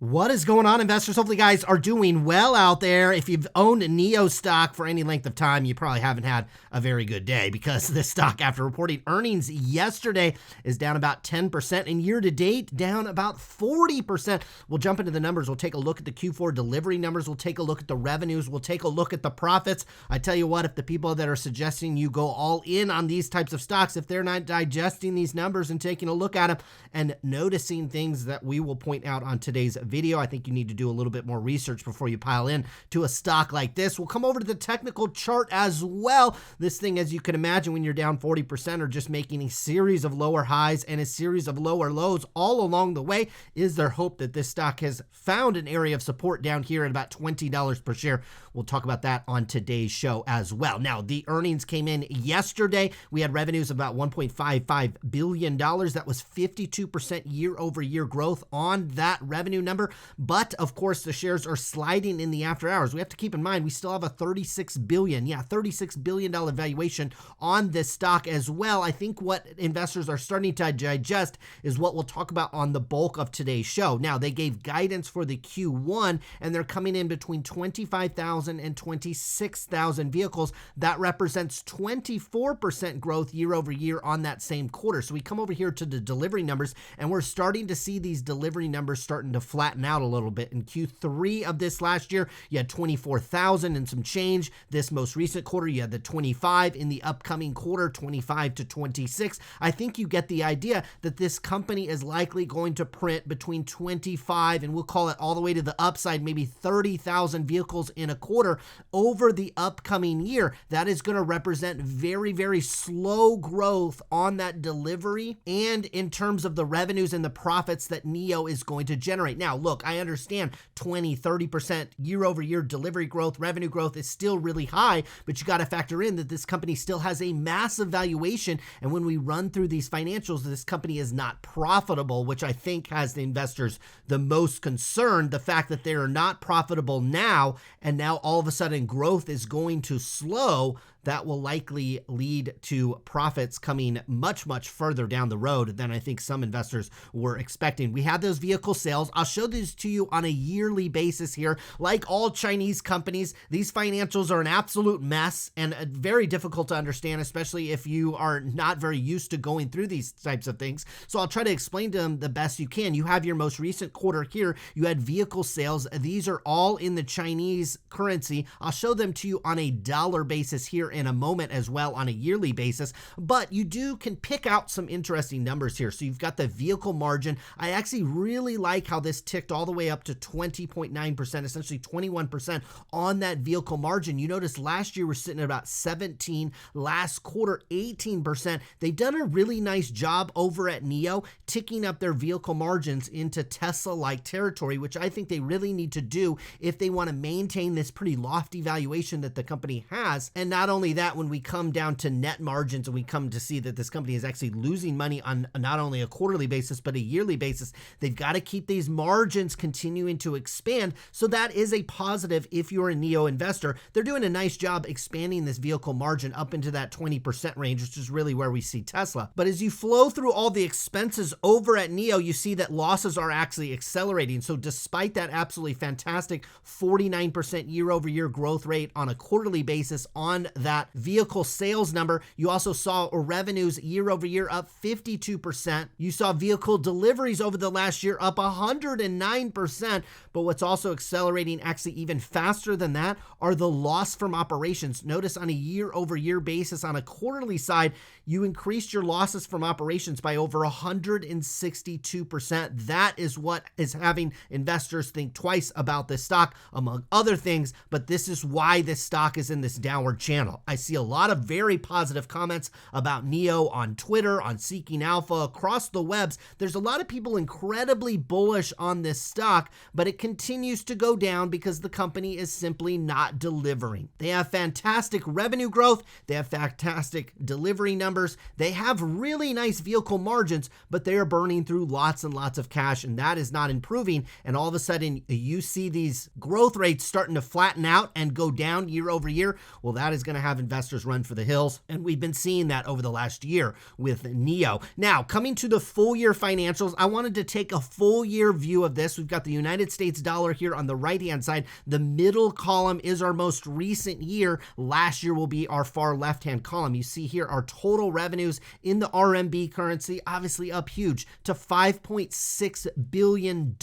What is going on, investors? Hopefully you guys are doing well out there. If you've owned NIO stock for any length of time, you probably haven't had a very good day because this stock, after reporting earnings yesterday, is down about 10%, and year to date down about 40%. We'll jump into the numbers. We'll take a look at the Q4 delivery numbers. We'll take a look at the revenues. We'll take a look at the profits. I tell you what, if the people that are suggesting you go all in on these types of stocks, if they're not digesting these numbers and taking a look at them and noticing things that we will point out on today's video, I think you need to do a little bit more research before you pile in to a stock like this. We'll come over to the technical chart as well. This thing, as you can imagine, when you're down 40% or just making a series of lower highs and a series of lower lows all along the way, is there hope that this stock has found an area of support down here at about $20 per share? We'll talk about that on today's show as well. Now, the earnings came in yesterday. We had revenues of about $1.55 billion. That was 52% year-over-year growth on that revenue number. But of course, the shares are sliding in the after hours. We have to keep in mind, we still have a $36 billion valuation on this stock as well. I think what investors are starting to digest is what we'll talk about on the bulk of today's show. Now, they gave guidance for the Q1, and they're coming in between 25,000 and 26,000 vehicles. That represents 24% growth year over year on that same quarter. So we come over here to the delivery numbers, and we're starting to see these delivery numbers starting to flatten out a little bit. In Q3 of this last year, you had 24,000 and some change. This most recent quarter, you had the 25. In the upcoming quarter, 25 to 26. I think you get the idea that this company is likely going to print between 25 and we'll call it all the way to the upside, maybe 30,000 vehicles in a quarter over the upcoming year. That is going to represent very, very slow growth on that delivery and in terms of the revenues and the profits that NIO is going to generate. Now, look, I understand 20, 30% year over year delivery growth, revenue growth is still really high, but you got to factor in that this company still has a massive valuation. And when we run through these financials, this company is not profitable, which I think has the investors the most concerned. The fact that they are not profitable now, and now all of a sudden growth is going to slow, that will likely lead to profits coming much, much further down the road than I think some investors were expecting. We had those vehicle sales. I'll show these to you on a yearly basis here. Like all Chinese companies, these financials are an absolute mess and very difficult to understand, especially if you are not very used to going through these types of things. So I'll try to explain to them the best you can. You have your most recent quarter here. You had vehicle sales. These are all in the Chinese currency. I'll show them to you on a dollar basis here in a moment as well on a yearly basis, but you can pick out some interesting numbers here. So you've got the vehicle margin. I actually really like how this ticked all the way up to 20.9%, essentially 21% on that vehicle margin. You notice last year we're sitting at about 17, last quarter 18%. They've done a really nice job over at NIO ticking up their vehicle margins into Tesla-like territory, which I think they really need to do if they want to maintain this pretty lofty valuation that the company has. And not only that, when we come down to net margins and we come to see that this company is actually losing money on not only a quarterly basis but a yearly basis, they've got to keep these margins continuing to expand. So that is a positive if you're a NIO investor. They're doing a nice job expanding this vehicle margin up into that 20% range, which is really where we see Tesla. But as you flow through all the expenses over at NIO, you see that losses are actually accelerating. So despite that absolutely fantastic 49% year over year growth rate on a quarterly basis on that vehicle sales number, you also saw revenues year over year up 52%. You saw vehicle deliveries over the last year up 109%. But what's also accelerating actually even faster than that are the loss from operations. Notice on a year over year basis, on a quarterly side, you increased your losses from operations by over 162%. That is what is having investors think twice about this stock, among other things, but this is why this stock is in this downward channel. I see a lot of very positive comments about NIO on Twitter, on Seeking Alpha, across the webs. There's a lot of people incredibly bullish on this stock, but it continues to go down because the company is simply not delivering. They have fantastic revenue growth. They have fantastic delivery numbers. They have really nice vehicle margins, but they are burning through lots and lots of cash, and that is not improving. And all of a sudden, you see these growth rates starting to flatten out and go down year over year. Well, that is going to have investors run for the hills. And we've been seeing that over the last year with NIO. Now, coming to the full year financials, I wanted to take a full year view of this. We've got the United States dollar here on the right-hand side. The middle column is our most recent year. Last year will be our far left-hand column. You see here our total revenues in the RMB currency, obviously up huge to $5.6 billion.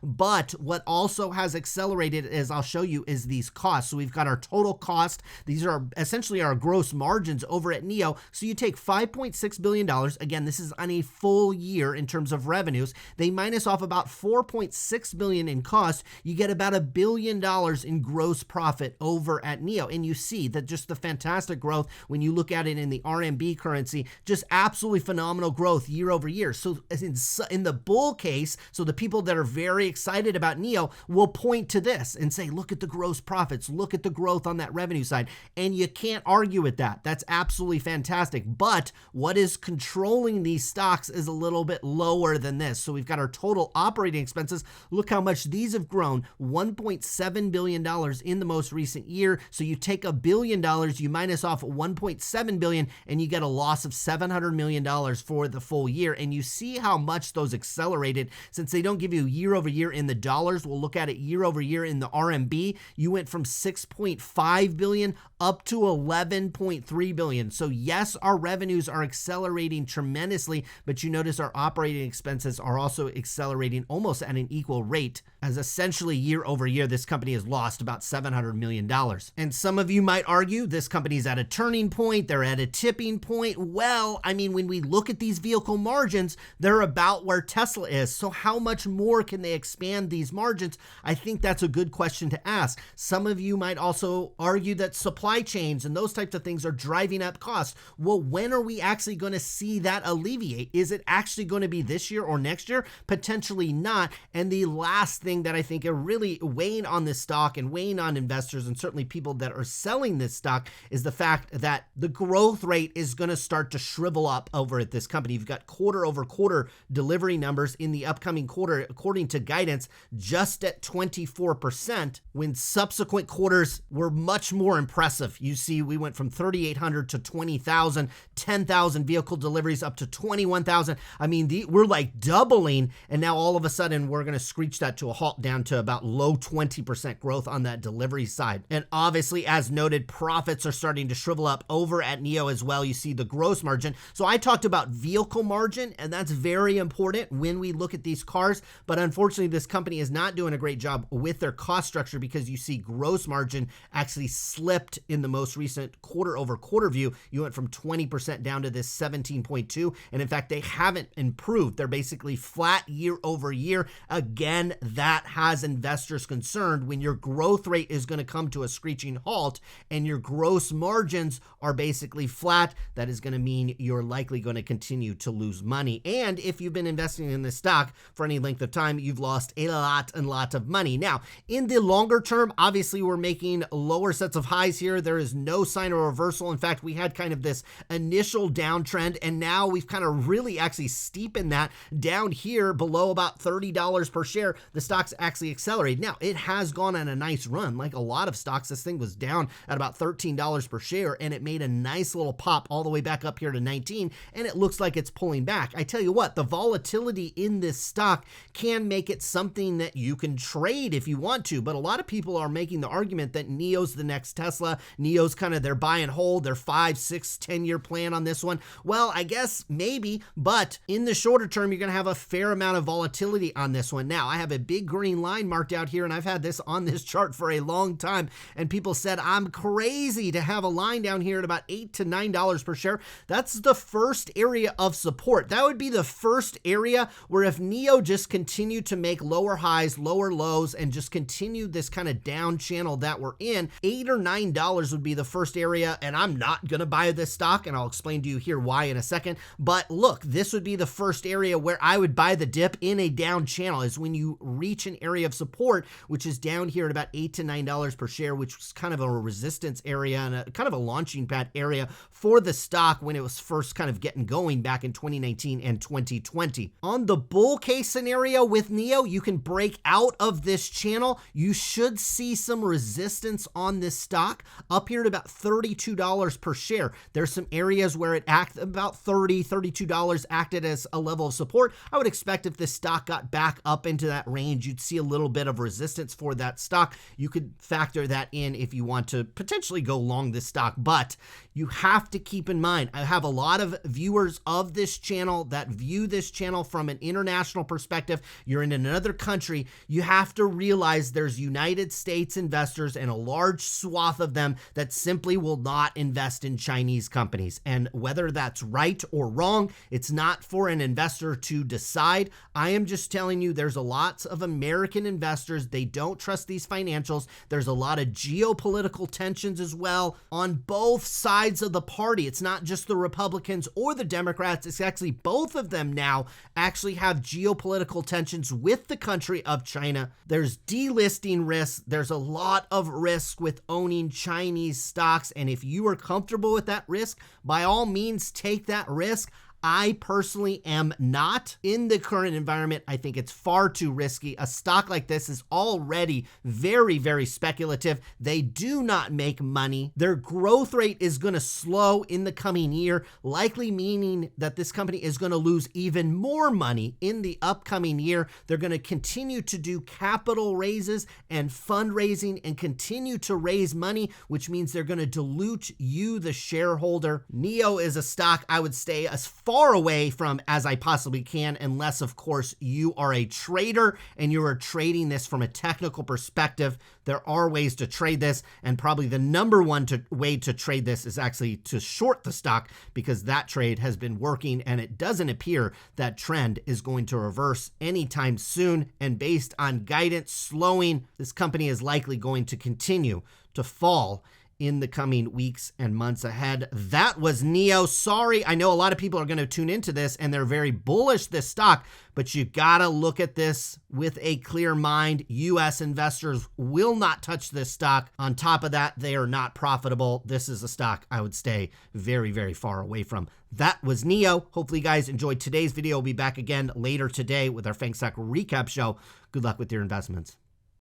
But what also has accelerated, as I'll show you, is these costs. So we've got our total cost. These are essentially our gross margins over at NIO. So you take $5.6 billion. Again, this is on a full year in terms of revenues. They minus off about $4.6 billion in costs. You get about $1 billion in gross profit over at NIO. And you see that just the fantastic growth when you look at it in the RMB currency, just absolutely phenomenal growth year over year. So in the bull case, so the people that are very excited about NIO will point to this and say, look at the gross profits, look at the growth on that revenue side. And you can't argue with that. That's absolutely fantastic. But what is controlling these stocks is a little bit lower than this. So we've got our total operating expenses. Look how much these have grown, $1.7 billion in the most recent year. So you take $1 billion, you minus off $1.7 billion, and you get a loss of $700 million for the full year. And you see how much those accelerated. Since they don't give you year over year in the dollars, we'll look at it year over year in the RMB. You went from 6.5 billion up to 11.3 billion. So yes, our revenues are accelerating tremendously, but you notice our operating expenses are also accelerating almost at an equal rate, as essentially year over year, this company has lost about $700 million. And some of you might argue this company's at a turning point, they're at a tipping point. Well, I mean, when we look at these vehicle margins, they're about where Tesla is. So how much more can they expand these margins? I think that's a good question to ask. Some of you might also argue that supply chains and those types of things are driving up costs. Well, when are we actually going to see that alleviate? Is it actually going to be this year or next year? Potentially not. And the last thing that I think are really weighing on this stock and weighing on investors and certainly people that are selling this stock is the fact that the growth rate is going to start to shrivel up over at this company. You've got quarter over quarter delivery numbers in the upcoming quarter, according to guidance, just at 24%, when subsequent quarters were much more impressive. You see, we went from 3,800 to 20,000, 10,000 vehicle deliveries up to 21,000. I mean, we're like doubling, and now all of a sudden we're going to screech that to a halt down to about low 20% growth on that delivery side. And obviously, as noted, profits are starting to shrivel up over at NIO as well. You see the gross margin. So I talked about vehicle margin, and that's very important when we look at these cars. But unfortunately, this company is not doing a great job with their cost structure, because you see gross margin actually slipped in the most recent quarter over quarter view. You went from 20% down to this 17.2. And in fact, they haven't improved. They're basically flat year over year. Again, that has investors concerned. When your growth rate is going to come to a screeching halt and your gross margins are basically flat, that is going to mean you're likely going to continue to lose money. And if you've been investing in this stock for any length of time, you've lost a lot of money. Now, in the longer term, obviously we're making lower sets of highs here. There is no sign of reversal. In fact, we had kind of this initial downtrend, and now we've kind of really actually steepened that down here below about $30 per share. The stock's actually accelerated. Now, it has gone on a nice run. Like a lot of stocks, this thing was down at about $13 per share, and it made a nice little pop all the way back up here to 19, and it looks like it's pulling back. I tell you what, the volatility in this stock can make it something that you can trade if you want to, but a lot of people are making the argument that NIO's the next Tesla. NIO's kind of their buy and hold, their 5, 6, 10-year plan on this one. Well, I guess maybe, but in the shorter term, you're going to have a fair amount of volatility on this one. Now, I have a big green line marked out here, and I've had this on this chart for a long time, and people said I'm crazy to have a line down here at about $8 to $9 per share. That's the first area of support. That would be the first area where if NIO just continued to make lower highs, lower lows, and just continue this kind of down channel that we're in, $8 or $9 would be the first area, and I'm not going to buy this stock, and I'll explain to you here why in a second. But look, this would be the first area where I would buy the dip in a down channel, is when you reach an area of support, which is down here at about $8 to $9 per share, which was kind of a resistance area and a kind of a launching pad area for the stock when it was first kind of getting going back in 2019 and 2020. On the bull case scenario with NIO, you can break out of this channel. You should see some resistance on this stock up here at about $32 per share. There's some areas where it acted about $32 acted as a level of support. I would expect if this stock got back up into that range, you'd see a little bit of resistance for that stock. You could factor that in if you want to potentially go long this stock, but you have to keep in mind, I have a lot of viewers of this channel that view this channel from an international perspective. You're in another country. You have to realize there's United States investors and a large swath of them that simply will not invest in Chinese companies. And whether that's right or wrong, it's not for an investor to decide. I am just telling you there's a lot of American investors. They don't trust these financials. There's a lot of geopolitical tensions as well on both sides of the party. It's not just the Republicans or the Democrats. It's actually both of them now actually have geopolitical tensions with the country of China. There's delisting risks. There's a lot of risk with owning Chinese stocks. And if you are comfortable with that risk, by all means, take that risk. I personally am not in the current environment. I think it's far too risky. A stock like this is already very, very speculative. They do not make money. Their growth rate is going to slow in the coming year, likely meaning that this company is going to lose even more money in the upcoming year. They're going to continue to do capital raises and fundraising and continue to raise money, which means they're going to dilute you, the shareholder. NIO is a stock I would stay as far away from as I possibly can, unless, of course, you are a trader and you are trading this from a technical perspective. There are ways to trade this, and probably the number one way to trade this is actually to short the stock, because that trade has been working and it doesn't appear that trend is going to reverse anytime soon. And based on guidance slowing, this company is likely going to continue to fall in the coming weeks and months ahead. That was NIO. Sorry, I know a lot of people are going to tune into this and they're very bullish this stock, but you gotta look at this with a clear mind. US investors will not touch this stock. On top of that, they are not profitable. This is a stock I would stay very, very far away from. That was NIO. Hopefully you guys enjoyed today's video. We'll be back again later today with our FANG Stock recap show. Good luck with your investments.